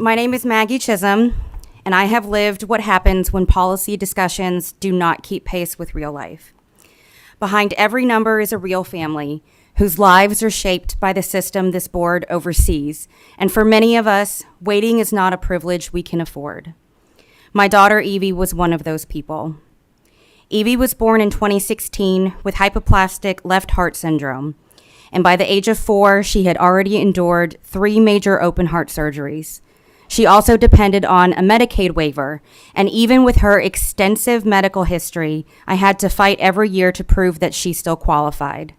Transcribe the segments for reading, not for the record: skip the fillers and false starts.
My name is Maggie Chisholm, and I have lived what happens when policy discussions do not keep pace with real life. Behind every number is a real family whose lives are shaped by the system this board oversees, and for many of us, waiting is not a privilege we can afford. My daughter Evie was one of those people. Evie was born in 2016 with hypoplastic left heart syndrome, and by the age of 4, she had already endured 3 major open heart surgeries. She also depended on a Medicaid waiver, and even with her extensive medical history, I had to fight every year to prove that she still qualified.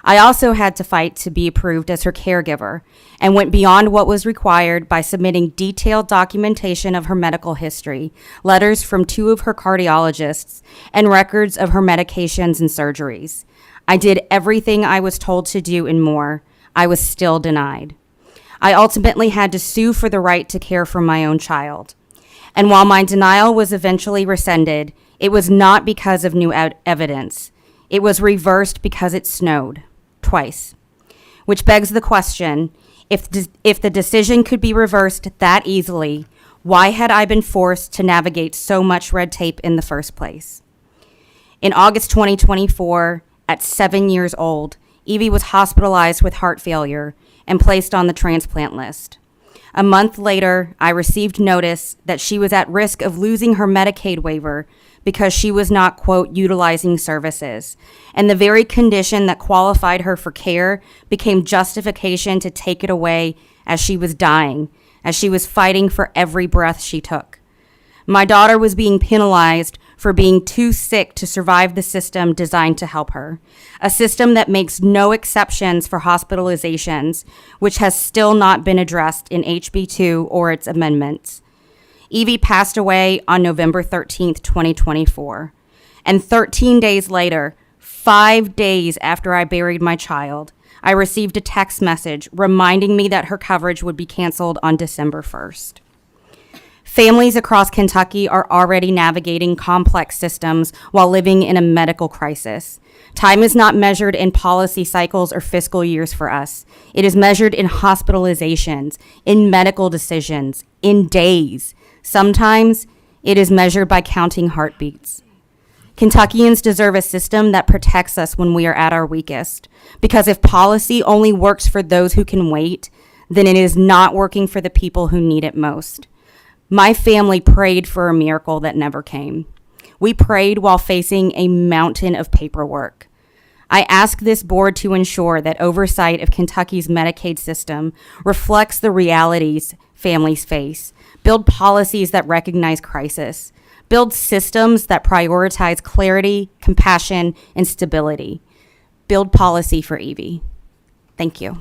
I also had to fight to be approved as her caregiver, and went beyond what was required by submitting detailed documentation of her medical history, letters from 2 of her cardiologists, and records of her medications and surgeries. I did everything I was told to do and more. I was still denied. I ultimately had to sue for the right to care for my own child. And while my denial was eventually rescinded, it was not because of new evidence. It was reversed because it snowed, twice. Which begs the question, if the decision could be reversed that easily, why had I been forced to navigate so much red tape in the first place? In August 2024, at 7 years old, Evie was hospitalized with heart failure and placed on the transplant list. A month later, I received notice that she was at risk of losing her Medicaid waiver because she was not, quote, utilizing services. And the very condition that qualified her for care became justification to take it away as she was dying, as she was fighting for every breath she took. My daughter was being penalized for being too sick to survive the system designed to help her, a system that makes no exceptions for hospitalizations, which has still not been addressed in HB2 or its amendments. Evie passed away on November 13th, 2024. And 13 days later, 5 days after I buried my child, I received a text message reminding me that her coverage would be canceled on December 1st. Families across Kentucky are already navigating complex systems while living in a medical crisis. Time is not measured in policy cycles or fiscal years for us. It is measured in hospitalizations, in medical decisions, in days. Sometimes it is measured by counting heartbeats. Kentuckians deserve a system that protects us when we are at our weakest. Because if policy only works for those who can wait, then it is not working for the people who need it most. My family prayed for a miracle that never came. We prayed while facing a mountain of paperwork. I ask this board to ensure that oversight of Kentucky's Medicaid system reflects the realities families face, build policies that recognize crisis, build systems that prioritize clarity, compassion, and stability. Build policy for Evie. Thank you.